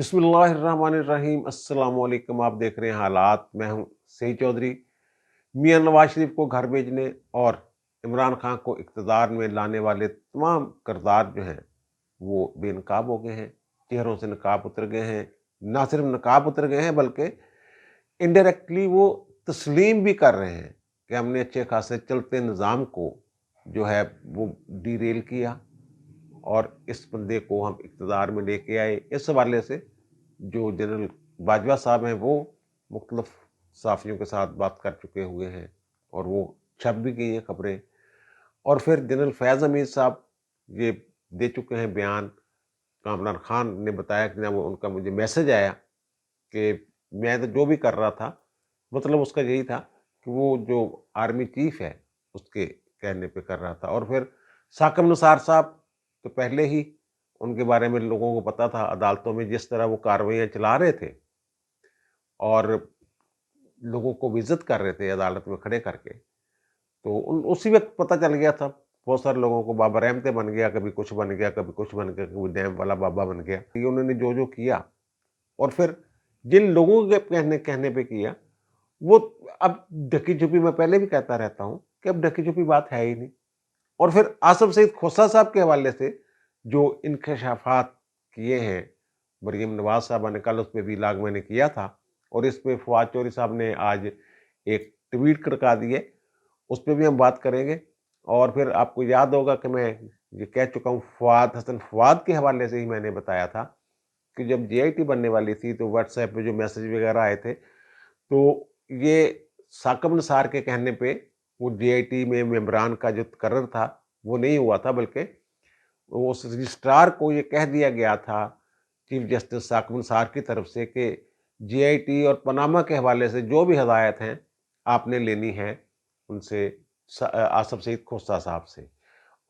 बिस्मिल्लाहिर्रहमानिर्रहीम अस्सलाम वालेकुम। आप देख रहे हैं हालात। मैं हूं सईद चौधरी। मियां नवाज शरीफ को घर भेजने और इमरान खान को इक़्तिदार में लाने वाले तमाम किरदार जो हैं वो बेनकाब हो गए हैं। चेहरों से नकाब उतर गए हैं। ना सिर्फ नकाब उतर गए हैं बल्कि इनडायरेक्टली वो तस्लीम भी कर रहे हैं कि हमने अच्छे खासे चलते निज़ाम को जो है वो डीरेल किया और इस बंदे को हम इक़्तिदार में लेके आए। इस हवाले से जो जनरल बाजवा साहब हैं वो मुख्तलिफ सहाफ़ियों के साथ बात कर चुके हुए हैं और वो छप भी गई हैं खबरें। और फिर जनरल फैज़ हमीद साहब ये दे चुके हैं बयान। कामरान खान ने बताया कि ना वो उनका मुझे मैसेज आया कि मैं तो जो भी कर रहा था मतलब उसका यही था कि वो जो आर्मी चीफ है उसके कहने पे कर रहा था। और फिर साकिब निसार साहब तो पहले ही उनके बारे में लोगों को पता था, अदालतों में जिस तरह वो कार्रवाइयाँ चला रहे थे और लोगों को बेइज्जत कर रहे थे अदालत में खड़े करके, तो उन उसी वक़्त पता चल गया था। बहुत सारे लोगों को बाबा रहमते बन गया, कभी कुछ बन गया, कभी कुछ बन गया, कभी डैम वाला बाबा बन गया। ये उन्होंने जो-जो किया और फिर जिन लोगों के कहने कहने पे किया, वो अब ढकी-छुपी, मैं पहले भी कहता रहता हूँ कि अब ढकी-छुपी बात है ही नहीं। और फिर आसिफ सईद खोसा साहब के हवाले से जो इंकशाफात किए हैं, मरीम नवाज़ साहबा ने कल उस पे वीलाग मैंने किया था और इस पे फवाद चौधरी साहब ने आज एक ट्वीट खड़का दिए, उस पे भी हम बात करेंगे। और फिर आपको याद होगा कि मैं ये कह चुका हूँ, फवाद हसन फवाद के हवाले से ही मैंने बताया था कि जब जेआईटी बनने वाली थी तो व्हाट्सएप पे जो मैसेज वगैरह आए थे, तो ये साकिब निसार के कहने पे वो जेआईटी में मेंबरान का जो तकर्रर था वो नहीं हुआ था, बल्कि उस रजिस्ट्रार को ये कह दिया गया था चीफ जस्टिस साकिब निसार की तरफ से कि जेआईटी और पनामा के हवाले से जो भी हदायत हैं आपने लेनी है उनसे, आसिफ सईद खोसा साहब से।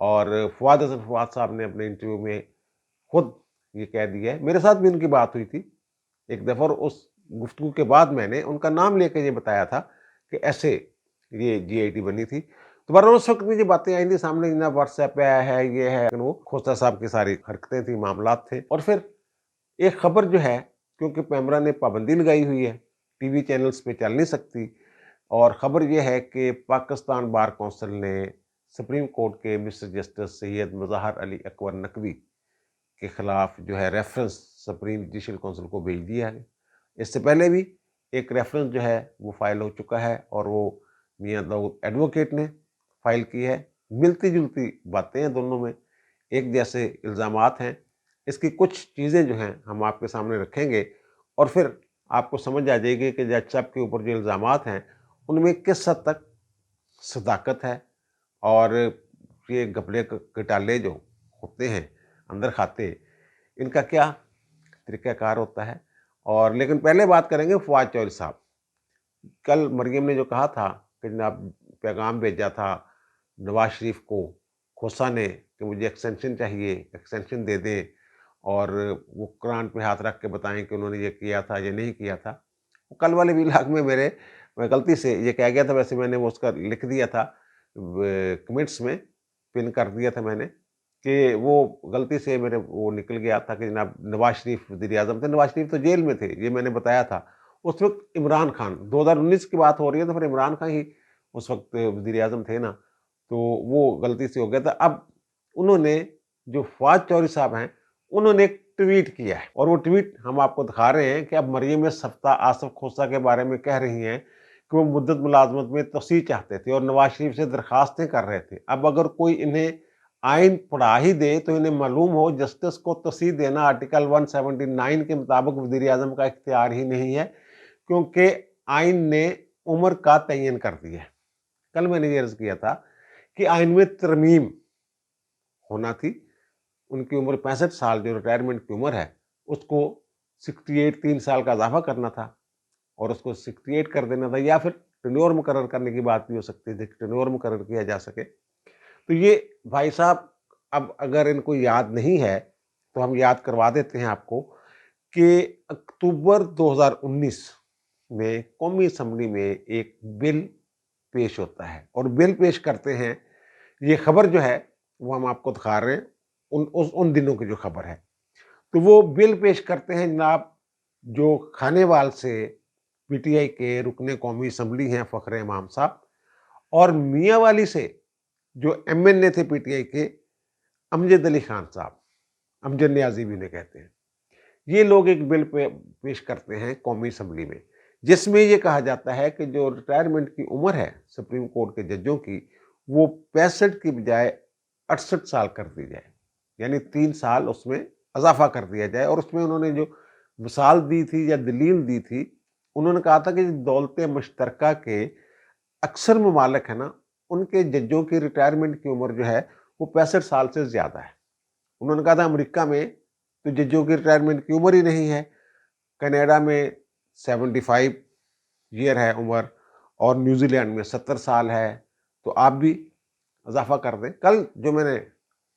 और फवाद हसन फवाद साहब ने अपने इंटरव्यू में खुद ये कह दिया है। मेरे साथ भी उनकी बात हुई थी एक दफ़ा और उस गुफ्तगू के बाद मैंने उनका नाम लेके ये बताया था कि ऐसे ये जीआईटी बनी थी। तो बहरहाल उस वक़्त भी ये बातें आई थी सामने, ना व्हाट्सएप पे आया है, ये है, लेकिन वो खोसा साहब की सारी हरकतें थी, मामलात थे। और फिर एक खबर जो है, क्योंकि पैमरा ने पाबंदी लगाई हुई है, टीवी चैनल्स पे चल नहीं सकती, और खबर ये है कि पाकिस्तान बार कौंसिल ने सुप्रीम कोर्ट के मिस्टर जस्टिस सैयद मुज़ाहर अली अकबर नकवी के खिलाफ जो है रेफरेंस सुप्रीम जुडिशल काउंसिल को भेज दिया है। इससे पहले भी एक रेफरेंस जो है वो फाइल हो चुका है और वो मियां दाऊद एडवोकेट ने फाइल की है। मिलती-जुलती बातें हैं दोनों में, एक जैसे इल्ज़ामात हैं। इसकी कुछ चीज़ें जो हैं हम आपके सामने रखेंगे और फिर आपको समझ आ जाएगी कि जज साहब के ऊपर जो इल्ज़ामात हैं उनमें किस हद तक सदाकत है और ये घपले घोटाले जो होते हैं अंदर खाते, इनका क्या तरीक़ाकार होता है। और लेकिन पहले बात करेंगे फवाद चौधरी साहब। कल मरियम ने जो कहा था कि जनाब पैगाम भेजा था नवाज शरीफ को खोसा ने कि मुझे एक्सटेंशन चाहिए, एक्सटेंशन दे दें और वो कुरान पे हाथ रख के बताएं कि उन्होंने ये किया था, ये नहीं किया था। वो कल वाले व्लॉग में मेरे मैं गलती से ये कह गया था, वैसे मैंने वो उसका लिख दिया था कमेंट्स में, पिन कर दिया था मैंने कि वो गलती से मेरे वो निकल गया था कि जनाब नवाज शरीफ वज़ीर-ए-आज़म थे। नवाज शरीफ तो जेल में थे, ये मैंने बताया था। उस वक़्त इमरान खान, 2019 की बात हो रही है, तो फिर इमरान खान ही उस वक़्त वज़ीर-ए-आज़म थे ना, तो वो गलती से हो गया था। अब उन्होंने, जो फवाद चौधरी साहब हैं, उन्होंने एक ट्वीट किया है और वो ट्वीट हम आपको दिखा रहे हैं कि अब मरियम सफ़्ता आसिफ खोसा के बारे में कह रही हैं कि वो मुद्दत मुलाज़मत में तोसीह चाहते थे और नवाज शरीफ से दरख्वास्तें कर रहे थे। अब अगर कोई इन्हें आइन पढ़ा ही दे तो इन्हें मालूम हो जस्टिस को तोसीह देना आर्टिकल 179 के मुताबिक वज़ीर-ए-आज़म का इख्तियार ही नहीं है, क्योंकि आइन ने उम्र का तयन कर दिया है। कल मैंने ये अर्ज़ किया था कि आइन में तरमीम होना थी। उनकी उम्र 65 साल जो रिटायरमेंट की उम्र है, उसको 68 3 साल का इज़ाफ़ा करना था और उसको 68 कर देना था, या फिर टेन्योर मुकर्रर करने की बात भी हो सकती थी कि टेन्योर मुकर्रर किया जा सके। तो ये भाई साहब, अब अगर इनको याद नहीं है, तो हम याद करवा देते हैं आपको कि अक्टूबर 2019 में कौमी असम्बली में एक बिल पेश होता है और बिल पेश करते हैं। ये खबर जो है, वो हम आपको दिखा रहे हैं, उन दिनों की जो खबर है। तो वो बिल पेश करते हैं जनाब, जो खानेवाल से पीटीआई के रुकने कौमी असम्बली हैं फ़खर इमाम साहब, और मियांवाली से जो एमएनए थे पीटीआई के अमजद अली खान साहब, अमजद नियाज़ी भी उन्हें कहते हैं। ये लोग एक बिल पेश करते हैं कौमी असम्बली में, जिसमें ये कहा जाता है कि जो रिटायरमेंट की उम्र है सुप्रीम कोर्ट के जजों की, वो 65 की बजाय 68 साल कर दी जाए, यानी 3 साल उसमें इजाफा कर दिया जाए। और उसमें उन्होंने जो मिसाल दी थी या दलील दी थी, उन्होंने कहा था कि दौलत मुश्तरका के अक्सर ममालिक है ना, उनके जजों की रिटायरमेंट की उम्र जो है वो 65 साल से ज़्यादा है। उन्होंने कहा था अमेरिका में तो जजों की रिटायरमेंट की उम्र ही नहीं है, कनाडा में 75 ईयर है उम्र, और न्यूजीलैंड में 70 साल है। तो आप भी इजाफा कर दें। कल जो मैंने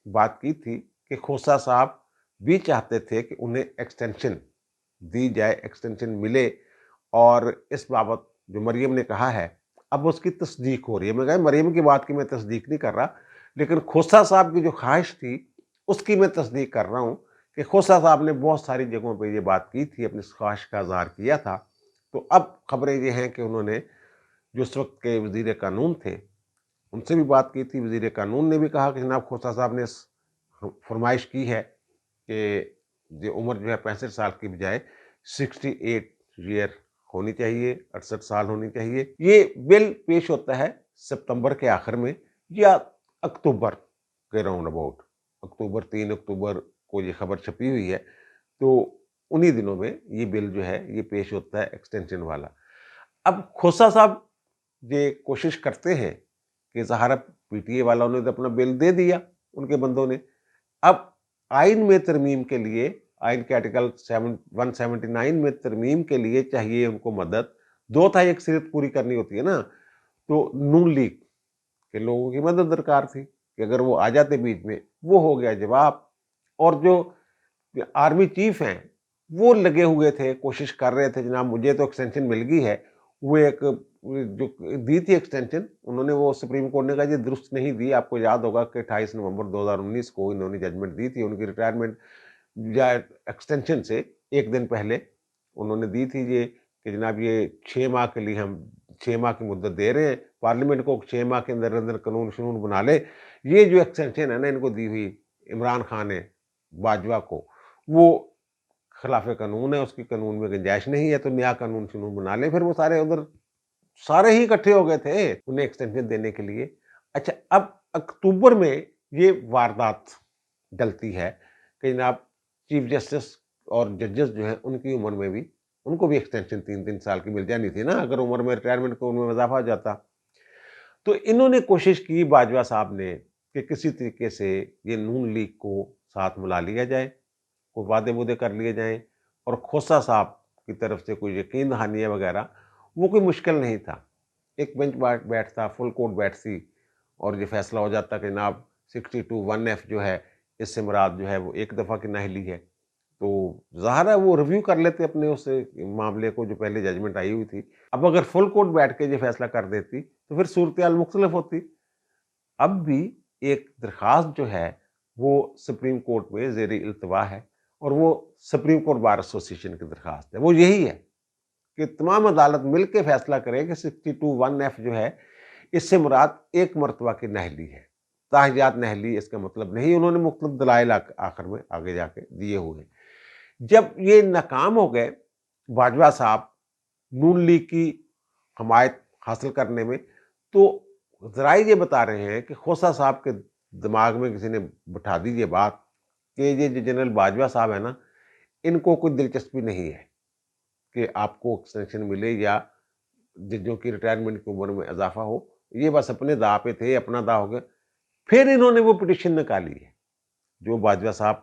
बात की थी कि खोसा साहब भी चाहते थे कि उन्हें एक्सटेंशन दी जाए, एक्सटेंशन मिले, और इस बाबत जो मरियम ने कहा है अब उसकी तस्दीक हो रही है। मैं कहा मरियम की बात की मैं तस्दीक नहीं कर रहा, लेकिन खोसा साहब की जो ख्वाहिश थी उसकी मैं तस्दीक कर रहा हूँ कि खोसा साहब ने बहुत सारी जगहों पर ये बात की थी, अपनी ख्वाहिश का इजहार किया था। तो अब खबरें ये हैं कि उन्होंने जो उस वक्त के वज़ीर कानून थे उनसे भी बात की थी। वज़ीर कानून ने भी कहा कि जनाब खोसा साहब ने फरमाइश की है कि ये उम्र जो है 65 साल की बजाय 68 ईयर होनी चाहिए, 68 साल होनी चाहिए। ये बिल पेश होता है सितंबर के आखिर में या अक्टूबर के राउंड अबाउट, अक्टूबर 3 अक्टूबर को ये खबर छपी हुई है। तो उन्हीं दिनों में ये बिल जो है ये पेश होता है एक्सटेंशन वाला। अब खोसा साहब ये कोशिश करते हैं कि ज़ाहिर पीटीए वालों ने तो अपना बिल दे दिया उनके बंदों ने। अब आइन में तरमीम के लिए, आइन के आर्टिकल 179 में तरमीम के लिए चाहिए उनको मदद, 2/3 अक्सरियत पूरी करनी होती है ना। तो नून लीग के लोगों की मदद दरकार थी कि अगर वो आ जाते बीच में, वो हो गया जवाब। और जो आर्मी चीफ हैं वो लगे हुए थे, कोशिश कर रहे थे जनाब मुझे तो एक्सटेंशन मिल गई है। वो एक जो दी थी एक्सटेंशन, उन्होंने वो सुप्रीम कोर्ट ने कहा ये दुरुस्त नहीं दी। आपको याद होगा कि 28 नवंबर 2019 को इन्होंने जजमेंट दी थी उनकी रिटायरमेंट या एक्सटेंशन से एक दिन पहले उन्होंने दी थी ये कि जनाब ये 6 माह के लिए हम 6 माह की मुद्दत दे रहे हैं, पार्लियामेंट को 6 माह के अंदर अंदर कानून शनून बना ले। ये जो एक्सटेंशन है ना इनको दी हुई इमरान खान ने बाजवा को, वो खिलाफ कानून है, उसकी कानून में गुंजाइश नहीं है, तो नया कानून शनून बना ले। फिर वो सारे उधर सारे ही इकट्ठे हो गए थे उन्हें एक्सटेंशन देने के लिए। अच्छा, अब अक्टूबर में ये वारदात डलती है कि जनाब चीफ जस्टिस और जजेस जो हैं उनकी उम्र में भी उनको भी एक्सटेंशन 3-3 साल की मिल जानी थी ना, अगर उम्र में रिटायरमेंट की उम्र में इजाफा हो जाता। तो इन्होंने कोशिश की बाजवा साहब ने कि किसी तरीके से ये नून लीग को साथ मिला लिया जाए, कोई वादे-वूदे कर लिए जाएँ, और खोसा साहब की तरफ से कोई यकीन दहानियाँ वगैरह, वो कोई मुश्किल नहीं था। एक बेंच बैठता, फुल कोर्ट बैठती और ये फैसला हो जाता कि जनाब 62(1)(f) जो है, इससे मुराद जो है वो एक दफ़ा की नाअहली है। तो ज़ाहिर है वो रिव्यू कर लेते अपने उस मामले को जो पहले जजमेंट आई हुई थी। अब अगर फुल कोर्ट बैठ के ये फैसला कर देती तो फिर सूरत-ए-हाल मुख्तलिफ होती। अब भी एक दरख्वास्त जो है वो सुप्रीम कोर्ट में ज़ेर इल्तवा है, और वो सुप्रीम कोर्ट बार एसोसिएशन की दरख्वास्त है। वो यही है कि तमाम अदालत मिल के फैसला करे कि 62(1)(f) जो है, इससे मुराद एक मरतबा की नाअहली है। ताहियात नाअहली इसका मतलब नहीं। उन्होंने मुख्तलिफ दलाइल आखिर में आगे जाके दिए हुए हैं। जब ये नाकाम हो गए बाजवा साहब नून लीग की हमायत हासिल करने में, तो ज़राए ये बता रहे हैं कि खोसा साहब के दिमाग में किसी ने बिठा दी ये बात कि ये जो जनरल बाजवा साहब है ना, इनको कोई दिलचस्पी नहीं है कि आपको एक्सटेंशन मिले या जजों की रिटायरमेंट की उम्र में इजाफा हो। ये बस अपने दाव पे थे, अपना दाव हो गया। फिर इन्होंने वो पिटीशन निकाली है जो बाजवा साहब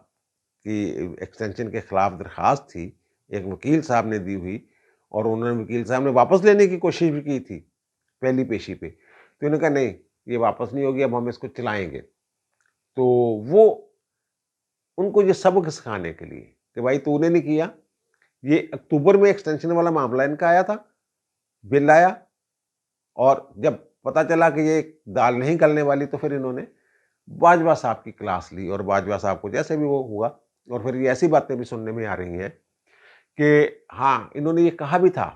की एक्सटेंशन के खिलाफ दरख्वास्त थी, एक वकील साहब ने दी हुई, और उन्होंने वकील साहब ने वापस लेने की कोशिश भी की थी पहली पेशी पे। तो इन्होंने कहा नहीं, ये वापस नहीं होगी, अब हम इसको चलाएंगे। तो वो उनको ये सबक सिखाने के लिए कि भाई तूने नहीं किया। ये अक्टूबर में एक्सटेंशन वाला मामला इनका आया था, बिल आया, और जब पता चला कि ये दाल नहीं गलने वाली तो फिर इन्होंने बाजवा साहब की क्लास ली, और बाजवा साहब को जैसे भी वो हुआ और फिर ये ऐसी बातें भी सुनने में आ रही हैं कि हाँ, इन्होंने ये कहा भी था,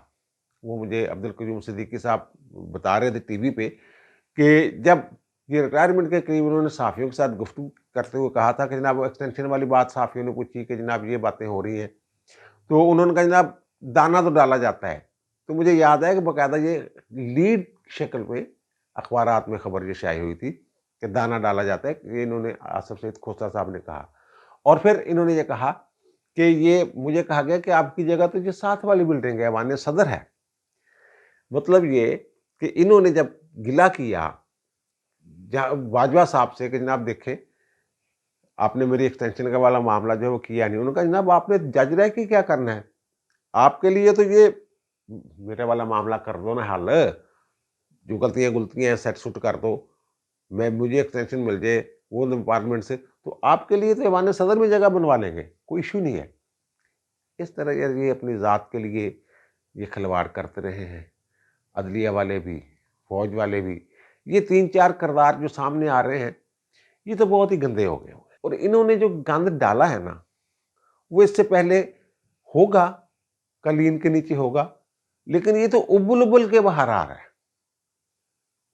वो मुझे अब्दुल कयूम सिद्दीकी साहब बता रहे थे टीवी पे कि जब ये रिटायरमेंट के करीब उन्होंने सहाफ़ियों के साथ गुफ्तगू करते हुए कहा था कि जनाब वो एक्सटेंशन वाली बात सहाफ़ियों ने पूछी कि जनाब ये बातें हो रही हैं, तो उन्होंने कहा जनाब दाना तो डाला जाता है। तो मुझे याद है कि बाकायदा ये लीड शक्ल पे अखबारात में खबर ये शाये हुई थी कि दाना डाला जाता है, ये इन्होंने आसिफ सईद खोसला साहब ने कहा। और फिर इन्होंने ये कहा कि ये मुझे कहा गया कि आपकी जगह तो ये साथ वाली बिल्डिंग है, ऐवान सदर है। मतलब ये कि इन्होंने जब गिला किया बाजवा साहब से कि जनाब देखें, आपने मेरी एक्सटेंशन का वाला मामला जो है वो किया नहीं। उन्होंने कहा जनाब आपने जज रह के क्या करना है? आपके लिए तो ये मेरे वाला मामला कर दो ना हल, जो गलतियाँ-गुलतियाँ हैं सेट सुट कर दो, मुझे एक्सटेंशन मिल जाए वो डिपार्टमेंट से, तो आपके लिए तो ऐवान सदर में जगह बनवा लेंगे, कोई इश्यू नहीं है। इस तरह यार ये अपनी ज़ात के लिए ये खिलवाड़ करते रहे हैं, अदलिया वाले भी, फौज वाले भी। ये 3-4 किरदार जो सामने आ रहे हैं, ये तो बहुत ही गंदे हो गए होंगे। और इन्होंने जो गंद डाला है ना, वो इससे पहले होगा, कालीन के नीचे होगा, लेकिन ये तो उबल-उबल के बाहर आ रहा है।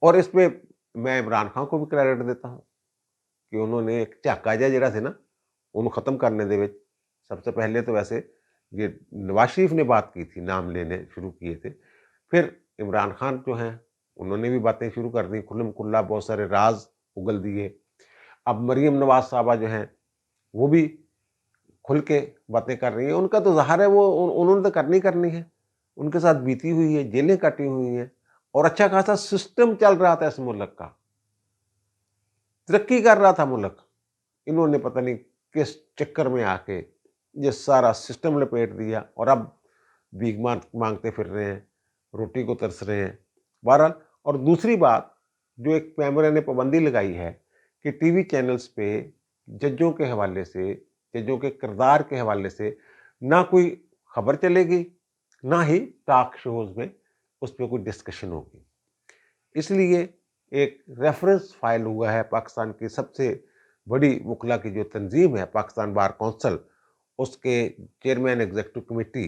और इसमें मैं इमरान खान को भी क्रेडिट देता हूँ कि उन्होंने एक झाका जिहा जिहड़ा सी ना, उन्हें ख़त्म करने दे विच सबसे पहले तो वैसे ये नवाज शरीफ ने बात की थी, नाम लेने शुरू किए थे। फिर इमरान खान जो हैं, उन्होंने भी बातें शुरू कर दी, खुल्लम-खुल्ला बहुत सारे राज़ उगल दिए। अब मरियम नवाज़ साहबा जो हैं, वो भी खुल के बातें कर रही हैं। उनका तो ज़ाहिर है वो उन्होंने तो करनी करनी है। उनके साथ बीती हुई है, जेलें काटी हुई हैं और अच्छा खासा सिस्टम चल रहा था इस मुल्क का। तरक्की कर रहा था मुल्क। इन्होंने पता नहीं किस चक्कर में आके ये सारा सिस्टम लपेट दिया और अब भीख माँगते फिर रहे हैं, रोटी को तरस रहे हैं। बहरहाल और दूसरी बात जो एक कैमरे ने पाबंदी लगाई है कि टीवी चैनल्स पे जजों के हवाले से, जजों के किरदार के हवाले से ना कोई खबर चलेगी, ना ही टॉक शोज़ में उस पे कोई डिस्कशन होगी। इसलिए एक रेफरेंस फाइल हुआ है पाकिस्तान की सबसे बड़ी वकला की जो तंजीम है पाकिस्तान बार कौंसिल, उसके चेयरमैन एग्जीक्यूटिव कमेटी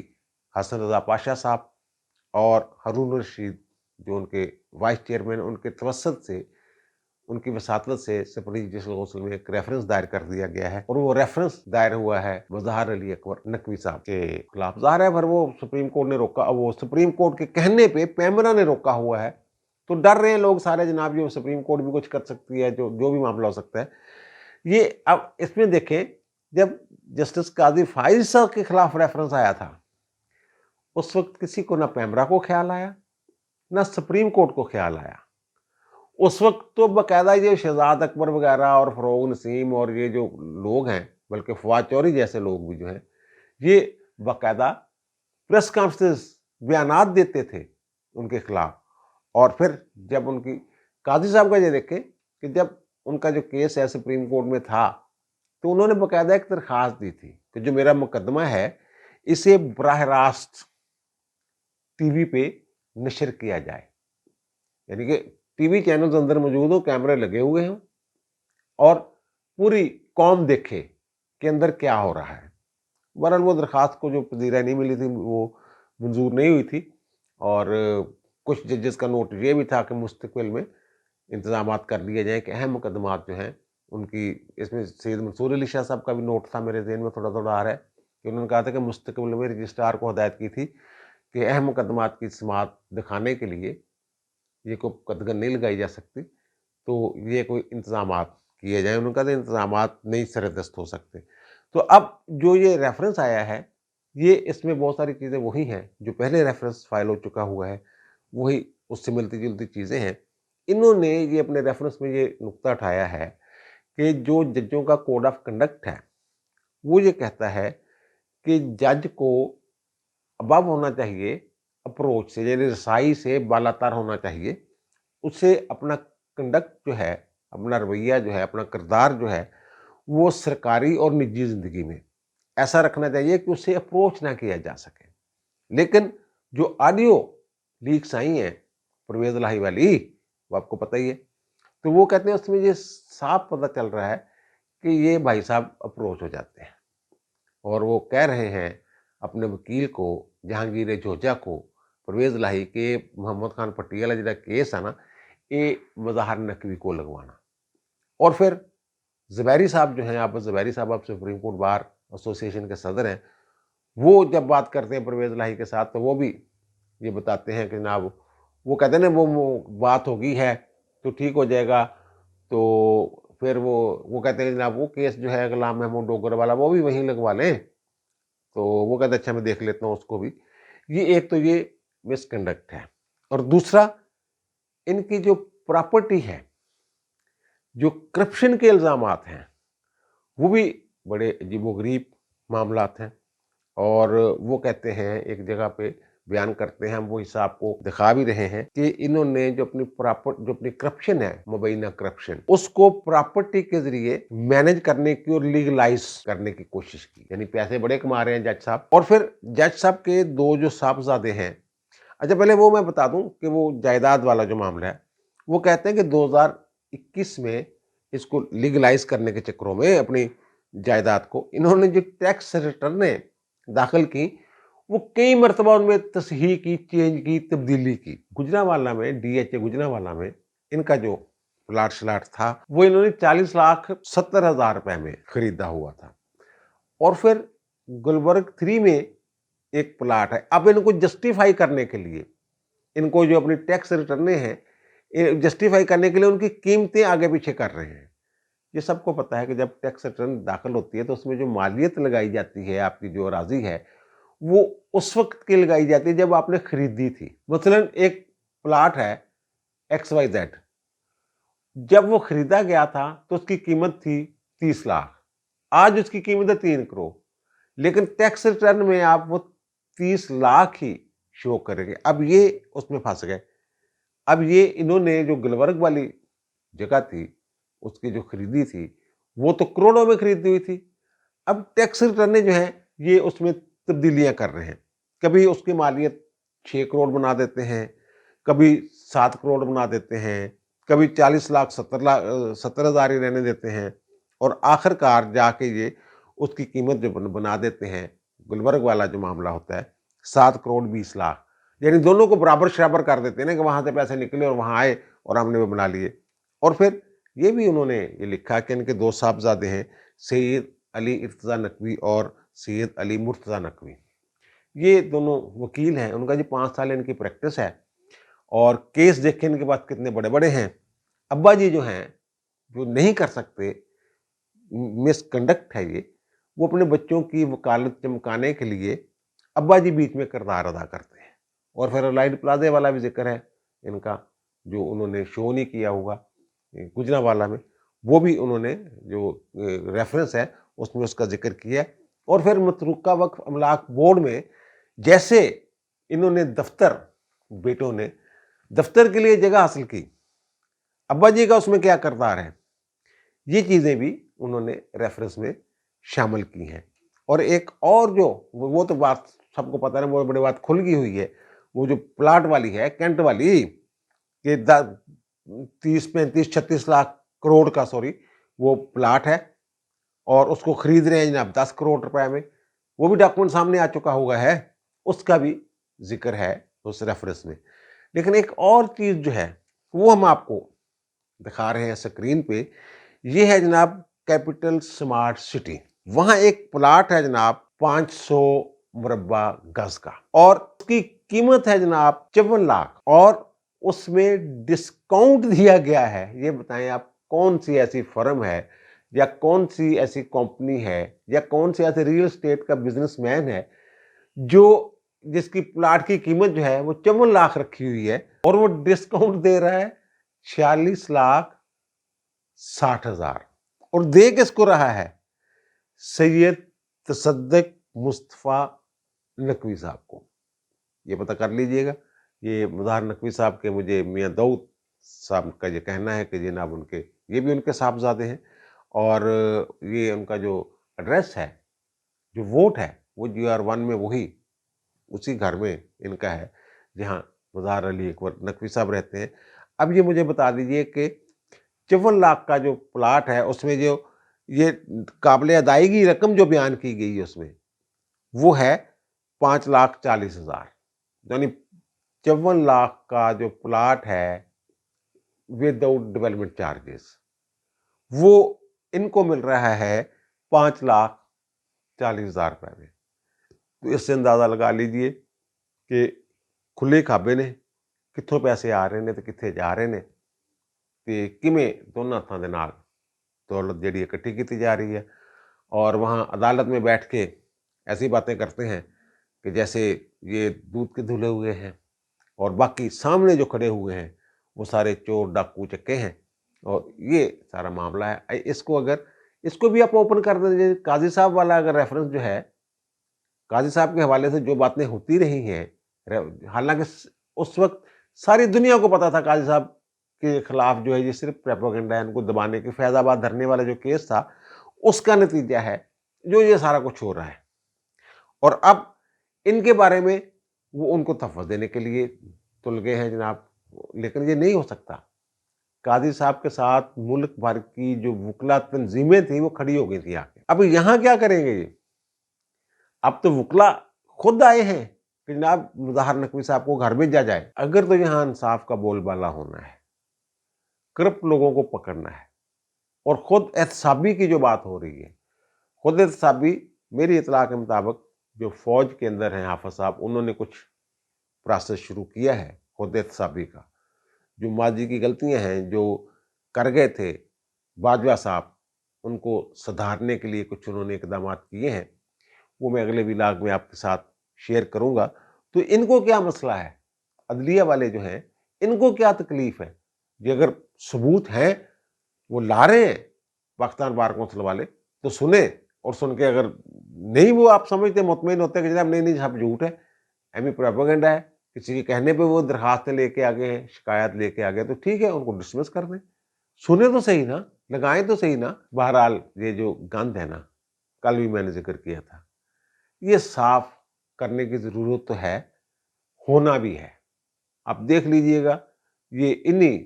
हसन रज़ा पाशा साहब और हारून रशीद जो उनके वाइस चेयरमैन, उनके तवस्सुत से, उनकी वसातत से सुप्रीम जुडिशल काउंसिल में एक रेफरेंस दायर कर दिया गया है और वो रेफरेंस दायर हुआ है मुज़हर अली अकबर नकवी साहब के खिलाफ। ज़ाहिर है फिर वो सुप्रीम कोर्ट ने रोका, वो सुप्रीम कोर्ट के कहने पे पैमरा ने रोका हुआ है, तो डर रहे हैं लोग सारे जनाब ये सुप्रीम कोर्ट भी कुछ कर सकती है, जो भी मामला हो सकता है। ये अब इसमें देखें, जब जस्टिस काजी फाइज साहब के खिलाफ रेफरेंस आया था, उस वक्त किसी को ना पैमरा को ख्याल आया, ना सुप्रीम कोर्ट को ख्याल आया। उस वक्त तो बाकायदा ये शहजाद अकबर वगैरह और फ़रोग नसीम और ये जो लोग हैं, बल्कि फवाद चौधरी जैसे लोग भी जो हैं, ये बाकायदा प्रेस कॉन्फ्रेंस बयानात देते थे उनके खिलाफ। और फिर जब उनकी काजी साहब का ये देखें कि जब उनका जो केस है सुप्रीम कोर्ट में था, तो उन्होंने बाकायदा एक दरख्वास्त दी थी कि जो मेरा मुकदमा है, इसे बराह रास्त टीवी पे नशर किया जाए। यानी कि टीवी चैनल्स अंदर मौजूद हो, कैमरे लगे हुए हों और पूरी कौम देखे कि अंदर क्या हो रहा है। बहरहाल वो दरख्वास्त को जो पज़ीराई नहीं मिली थी, वो मंजूर नहीं हुई थी और कुछ जजेस का नोट ये भी था कि मुस्तकबिल में इंतज़ामात कर लिए जाएँ कि अहम मुकदमात जो हैं उनकी, इसमें सैयद मंसूर अली शाह साहब का भी नोट था, मेरे ज़हन में थोड़ा-थोड़ा आ रहा है कि उन्होंने कहा था कि मुस्तकबिल में रजिस्ट्रार को हदायत की थी कि अहम मुकदमात की समाअत दिखाने के लिए ये कोई कदगन नहीं लगाई जा सकती, तो ये कोई इंतज़ामात किए जाएँ। उन्होंने कहा था इंतज़ामात नहीं सरेदस्त हो सकते। तो अब जो ये रेफ़रेंस आया है, ये इसमें बहुत सारी चीज़ें वही हैं जो पहले रेफ़रेंस फ़ाइल हो चुका हुआ है, वही उससे मिलती-जुलती चीज़ें हैं। इन्होंने ये अपने रेफ़रेंस में ये नुक्ता उठाया है कि जो जजों का कोड ऑफ़ कंडक्ट है, वो ये कहता है कि जज को अबव होना चाहिए अप्रोच से, यानी रसाई से बालातर होना चाहिए। उसे अपना कंडक्ट जो है, अपना रवैया जो है, अपना किरदार जो है, वो सरकारी और निजी ज़िंदगी में ऐसा रखना चाहिए कि उससे अप्रोच ना किया जा सके। लेकिन जो ऑडियो लीक्स आई हैं परवेज़ इलाही वाली, वो आपको पता ही है, तो वो कहते हैं उसमें ये साफ पता चल रहा है कि ये भाई साहब अप्रोच हो जाते हैं। और वो कह रहे हैं अपने वकील को, जहांगीर जोजा को, परवेज़ लाही के मोहम्मद खान पटियाला जिहड़ा केस है ना, ये मज़ाहर नकवी को लगवाना। और फिर ज़ुबैरी साहब जो हैं, आप ज़ुबैरी साहब आप सुप्रीम कोर्ट बार एसोसिएशन के सदर हैं, वो जब बात करते हैं परवेज़ लाही के साथ, तो वो भी ये बताते हैं कि जनाब, वो कहते हैं ना, वो बात हो गई है तो ठीक हो जाएगा। तो फिर वो कहते हैं जनाब, वो केस जो है गुलाम महमूद डोगर वाला, वो भी वहीं लगवा लें। तो वो कहते हैं अच्छा मैं देख लेता हूँ उसको भी। ये एक तो ये मिसकंडक्ट है, और दूसरा इनकी जो प्रॉपर्टी है, जो करप्शन के इल्ज़ामात हैं, वो भी बड़े अजीबो-गरीब मामलात हैं। और वो कहते हैं, एक जगह पे बयान करते हैं, हम वो हिसाब को दिखा भी रहे हैं कि इन्होंने जो अपनी करप्शन है, मुबैना करप्शन, उसको प्रॉपर्टी के ज़रिए मैनेज करने की और लीगलाइज़ करने की कोशिश की। यानी पैसे बड़े कमा रहे हैं जज साहब। और फिर जज साहब के 2 जो साहबज़ादे हैं, अच्छा पहले वो मैं बता दूँ कि वो जायदाद वाला जो मामला है, वो कहते हैं कि 2021 में इसको लीगलाइज़ करने के चक्करों में अपनी जायदाद को, इन्होंने जो टैक्स रिटर्नें दाखिल की, वो कई मर्तबा उनमें तस्हीह की, चेंज की, तब्दीली की। गुजरांवाला में, डीएचए गुजरांवाला में इनका जो प्लाट-श्लाट था, वो इन्होंने 40,70,000 रुपए में खरीदा हुआ था। और फिर गुलबर्ग 3 में एक प्लाट है। अब इनको जस्टिफाई करने के लिए, इनको जो अपनी टैक्स रिटर्नें हैं, जस्टिफाई करने के लिए उनकी कीमतें आगे पीछे कर रहे हैं। ये सबको पता है कि जब टैक्स रिटर्न दाखिल होती है तो उसमें जो मालियत लगाई जाती है, आपकी जो अराज़ी है, वो उस वक़्त की लगाई जाती है जब आपने खरीदी थी। मसलन एक प्लाट है XYZ, जब वो खरीदा गया था तो उसकी कीमत थी 30 लाख, आज उसकी कीमत है 3 करोड़, लेकिन टैक्स रिटर्न में आप वो 30 लाख ही शो करेंगे। अब ये उसमें फँस गए। अब ये इन्होंने जो गुलबर्ग वाली जगह थी, उसकी जो खरीदी थी, वो तो करोड़ों में खरीदी हुई थी। अब टैक्स रिटर्नें जो हैं, ये उसमें तब्दीलियाँ कर रहे हैं। कभी उसकी मालियत 6 करोड़ बना देते हैं, कभी 7 करोड़ बना देते हैं, कभी 40 लाख 70,000 ही रहने देते हैं, और आखिरकार जाके ये उसकी कीमत जो बना देते हैं, गुलबर्ग वाला जो मामला होता है, 7 करोड़ 20 लाख। यानी दोनों को बराबर-शराबर कर देते हैं ना, कि वहाँ से पैसे निकले और वहाँ आए और हमने वो बना लिए। और फिर ये भी उन्होंने ये लिखा कि इनके 2 साहबज़ादे हैं, सैयद अली इर्तज़ा नकवी और सैयद अली मुर्तज़ा नकवी। ये दोनों वकील हैं, उनका जी 5 साल इनकी प्रैक्टिस है, और केस देखें इनके पास कितने बड़े-बड़े हैं। अब्बा जी जो हैं, जो नहीं कर सकते, मिसकंडक्ट है ये, वो अपने बच्चों की वकालत चमकाने के लिए अब्बा जी बीच में किरदार अदा करते हैं। और फिर रिलायंस प्लाज़ा वाला भी ज़िक्र है इनका, जो उन्होंने शो नहीं किया होगा गुजरांवाला में, वो भी उन्होंने जो रेफ़रेंस है उसमें उसका ज़िक्र किया है। और फिर मतरूका वक़्फ़ अमलाक बोर्ड में जैसे इन्होंने बेटों ने दफ़्तर के लिए जगह हासिल की, अब्बा जी का उसमें क्या किरदार है, ये चीज़ें भी उन्होंने रेफ़रेंस में शामिल की हैं। और एक और जो वो तो बात सबको पता है, वो बड़ी बात खुल गई हुई है, वो जो प्लाट वाली है, कैंट वाली, कि 30, 35, 36 लाख करोड़ का, सॉरी, वो प्लाट है, और उसको खरीद रहे हैं जनाब 10 करोड़ रुपए में। वो भी डॉक्यूमेंट सामने आ चुका हुआ है, उसका भी ज़िक्र है उस रेफ़रेंस में। लेकिन एक और चीज़ जो है, वो हम आपको दिखा रहे हैं स्क्रीन पे, ये है जनाब कैपिटल स्मार्ट सिटी। वहाँ एक प्लाट है जनाब 500 मुरब्बा गज़ का, और उसकी कीमत है जनाब 54 लाख, और उसमें डिस्काउंट दिया गया है। ये बताएं आप, कौन सी ऐसी फर्म है, या कौन सी ऐसी कंपनी है, या कौन से ऐसे रियल एस्टेट का बिजनेसमैन है जो जिसकी प्लाट की कीमत जो है वो 54 लाख रखी हुई है, और वो डिस्काउंट दे रहा है 46,60,000, और दे किसको रहा है, सैयद तसद्दुक़ मुस्तफ़ा नकवी साहब को। ये पता कर लीजिएगा। ये मज़ाहर नकवी साहब के, मुझे मियाँ दाऊद साहब का ये कहना है कि जनाब उनके, ये भी उनके साहबज़ादे हैं, और ये उनका जो एड्रेस है, जो वोट है, वो GR1 में वही उसी घर में इनका है जहाँ मज़ाहर अली अकबर नकवी साहब रहते हैं। अब ये मुझे बता दीजिए कि 54 लाख का जो प्लाट है, उसमें जो ये काबिल अदायगी रकम जो बयान की गई है उसमें, वो है 5,40,000, यानी 54 लाख का जो प्लाट है विदाउट डेवलपमेंट चार्जेस, वो इनको मिल रहा है 5,40,000 रुपए में। तो इससे अंदाजा लगा लीजिए कि खुले खाबे ने कित्थों पैसे आ रहे ने ते कित्थे जा रहे ने, ते किवें दोनों हत्थां दे नाल दौलत जिहड़ी इकट्ठी की जा रही है। और वहाँ अदालत में बैठ के ऐसी बातें करते हैं कि जैसे ये दूध के धुले हुए हैं, और बाकी सामने जो खड़े हुए हैं वो सारे चोर डाकू चक्के हैं, और ये सारा मामला है। इसको भी आप ओपन कर दीजिए। काजी साहब वाला अगर रेफरेंस जो है, काजी साहब के हवाले से जो बातें होती रही हैं, हालांकि उस वक्त सारी दुनिया को पता था काजी साहब के खिलाफ जो है ये सिर्फ प्रेपोगेंडा है, इनको दबाने के। फैजाबाद धरने वाला जो केस था उसका नतीजा है जो ये सारा कुछ हो रहा है। और अब इनके बारे में वो उनको तहफ़्फ़ुज़ देने के लिए तुल गए हैं जनाब, लेकिन ये नहीं हो सकता। काजी साहब के साथ मुल्क भर की जो वुकला तंजीमें थी वो खड़ी हो गई थी आके। अब यहाँ क्या करेंगे ये? अब तो वुकला खुद आए हैं कि जनाब मुज़ाहिर नकवी साहब को घर भेजा जाए। अगर तो यहाँ इंसाफ का बोलबाला होना है, करप्ट लोगों को पकड़ना है, और खुद एहतसाबी की जो बात हो रही है, खुद एहतसाबी मेरी इत्तला के मुताबिक जो फौज के अंदर हैं हाफिज साहब, उन्होंने कुछ प्रोसेस शुरू किया है खुद एहतसाबी का। जो माजी की गलतियां हैं जो कर गए थे बाजवा साहब, उनको सुधारने के लिए कुछ उन्होंने इकदाम किए हैं, वो मैं अगले व्लॉग में आपके साथ शेयर करूंगा। तो इनको क्या मसला है, अदलिया वाले जो हैं इनको क्या तकलीफ है? ये अगर सबूत हैं वो ला रहे हैं पाकिस्तान बार कौंसिल वाले, तो सुने, और सुन के अगर नहीं वो आप समझते मुतमईन होते हैं कि जनाब नहीं नहीं सब झूठ है, एमी प्रोपेगेंडा है, किसी के कहने पे वो दरखास्तें लेके आ गए हैं, शिकायत लेके आ गए, तो ठीक है उनको डिसमिस कर दें। सुने तो सही ना, लगाएं तो सही ना। बहरहाल ये जो गंद है ना, कल भी मैंने जिक्र किया था, ये साफ करने की जरूरत तो है, होना भी है। आप देख लीजिएगा ये इन्हीं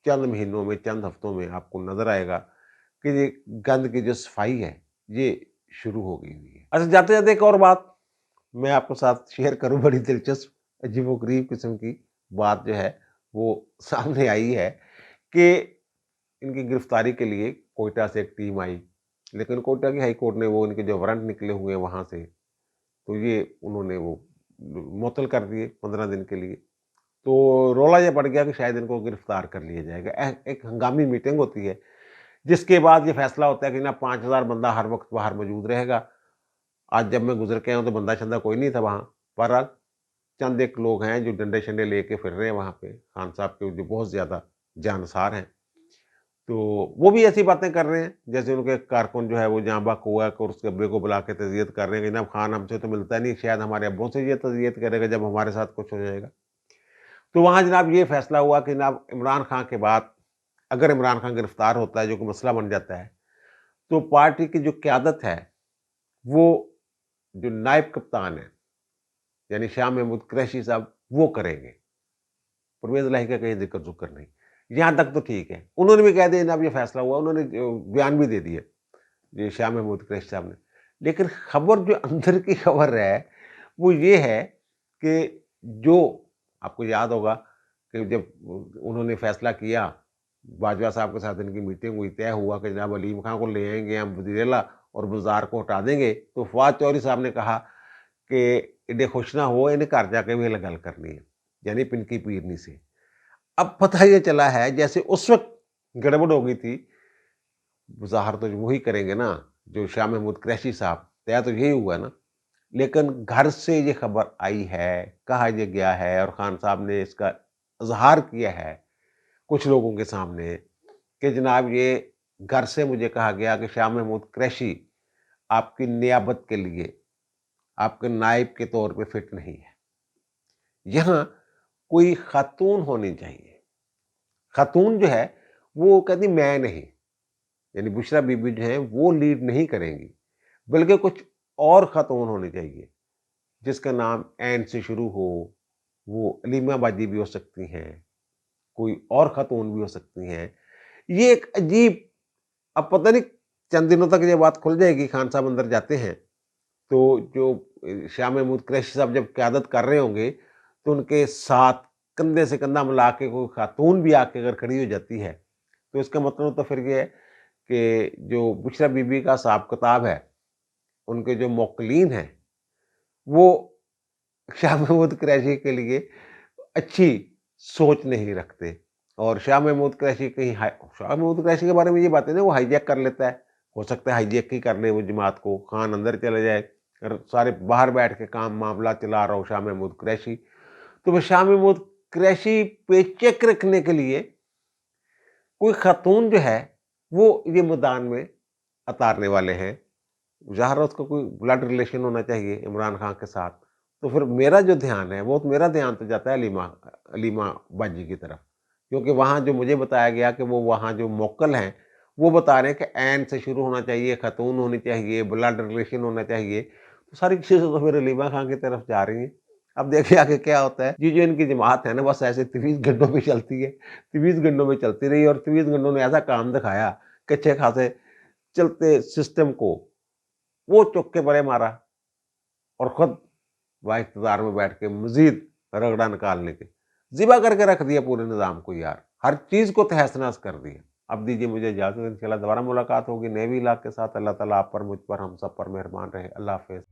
चंद महीनों में, चंद हफ्तों में आपको नजर आएगा कि ये गंद की जो सफाई है ये शुरू हो गई हुई है। अच्छा, जाते जाते एक और बात मैं आपके साथ शेयर करूं, बड़ी दिलचस्प अजीबोगरीब किस्म की बात जो है वो सामने आई है कि इनकी गिरफ्तारी के लिए कोयटा से एक टीम आई, लेकिन कोयटा की हाई कोर्ट ने वो इनके जो वारंट निकले हुए हैं वहां से, तो ये उन्होंने वो मुअत्तल कर दिए 15 दिन के लिए। तो रौला ये पड़ गया कि शायद इनको गिरफ्तार कर लिया जाएगा। एक हंगामी मीटिंग होती है जिसके बाद ये फैसला होता है कि ना 5,000 बंदा हर वक्त बाहर मौजूद रहेगा। आज जब मैं गुजर के आया हूँ तो बंदा शंदा कोई नहीं था वहाँ। बहरहाल चंद एक लोग हैं जो डंडे शंडे लेके फिर रहे हैं वहाँ पे, खान साहब के जो बहुत ज़्यादा जानसार हैं। तो वो भी ऐसी बातें कर रहे हैं जैसे उनके कारकुन जो है वो जहाँ बक हुआ है और उसके अब्बे को बुला के तज़ियत कर रहे हैं कि जनाब खान हमसे तो मिलता नहीं, शायद हमारे अब्बों से ये तज़ियत करेगा जब हमारे साथ कुछ हो जाएगा। तो वहाँ जनाब ये फैसला हुआ कि जनाब इमरान खान के बाद अगर इमरान खान गिरफ्तार होता है, जो कि मसला बन जाता है, तो पार्टी की जो क़यादत है वो जो नायब कप्तान है यानी शाह महमूद कुरैशी साहब वो करेंगे। परवेज़ इलाही का कहीं ज़िक्र-ज़ुक्र नहीं। यहाँ तक तो ठीक है। उन्होंने भी कह दिया जनाब ये फैसला हुआ, उन्होंने बयान भी दे दिए, ये शाह महमूद कुरैशी साहब ने। लेकिन खबर जो अंदर की खबर है, वो ये है कि जो आपको याद होगा कि जब उन्होंने फैसला किया, बाजवा साहब के साथ इनकी मीटिंग हुई, तय हुआ कि जनाब अलीम खां को ले आएँगे हम वज़ीर-ए-आला और बुज़दार को हटा देंगे, तो फवाद चौधरी साहब ने कहा कि एडे खुश ना हो, इन्हें घर जाके भी गल करनी है, यानी पिनकी पीरनी से। अब पता ये चला है जैसे उस वक़्त गड़बड़ हो गई थी, ज़ाहिर तो वही करेंगे ना, जो शाह महमूद कुरैशी साहब, तय तो यही हुआ ना। लेकिन घर से ये खबर आई है, कहा ये गया है, और खान साहब ने इसका इज़हार किया है कुछ लोगों के सामने कि जनाब ये घर से मुझे कहा गया कि शाह महमूद कुरैशी आपकी नियाबत के लिए, आपके नायब के तौर पे फिट नहीं है। यहाँ कोई खातून होनी चाहिए। खातून जो है वो कहती मैं नहीं, यानी बुशरा बीबी जो है वो लीड नहीं करेंगी, बल्कि कुछ और खातून होनी चाहिए जिसका नाम एन से शुरू हो। वो अलीमा बाजी भी हो सकती हैं, कोई और खातून भी हो सकती हैं। ये एक अजीब, अब पता नहीं चंद दिनों तक ये बात खुल जाएगी, खान साहब अंदर जाते हैं, तो जो शाह महमूद कुरैशी साहब जब क़यादत कर रहे होंगे, तो उनके साथ कंधे से कंधा मिला के कोई खातून भी आके अगर खड़ी हो जाती है, तो इसका मतलब तो फिर ये है कि जो बुशरा बीबी का हिसाब-किताब है, उनके जो मौक्कीलीन हैं, वो शाह महमूद कुरैशी के लिए अच्छी सोच नहीं रखते। और शाह महमूद कुरैशी कहीं शाह महमूद कुरैशी के बारे में ये बात है ना, वो हाईजैक कर लेता है। हो सकता है हाईजैक ही कर ले वो जमात को, खान अंदर चले जाए और सारे बाहर बैठ के काम मामला चला रहा हो शाह महमूद कुरैशी। तो वो शाह महमूद कुरैशी पे चेक रखने के लिए कोई खातून जो है, वो ये मैदान में उतारने वाले हैं। ज़ाहिर है उसका कोई ब्लड रिलेशन होना चाहिए इमरान खान के साथ। तो फिर मेरा जो ध्यान है, वो मेरा ध्यान तो जाता है अलीमा बाजी की तरफ। क्योंकि वहाँ जो मुझे बताया गया कि वो वहाँ जो मोक्कल हैं, वो बता रहे हैं कि ऐन से शुरू होना चाहिए, खातून होनी चाहिए, ब्लड रिलेशन होना चाहिए। तो सारी चीज़ें तो फिर अलीमा खान की तरफ जा रही हैं। अब देखिए आगे क्या होता है। ये जो इनकी जमात है ना, बस ऐसे तवीज़ गड्ढों पे चलती है, तवीज़ गड्ढों में चलती रही और तवीज़ गड्ढों ने ऐसा काम दिखाया कि अच्छे खासे चलते सिस्टम को वो चौक के बड़े मारा और खुद वह इक़्तिदार में बैठ के मज़ीद रगड़ा निकालने के ज़िबा करके रख दिया पूरे निज़ाम को यार। हर चीज़ को तहस-नहस कर दिया। अब दीजिए मुझे इजाज़त, इंशाअल्लाह दोबारा मुलाकात होगी नए व्लॉग के साथ। अल्लाह ताला आप पर, मुझ पर, हम सब पर मेहरबान रहे। अल्लाह हाफ़िज़।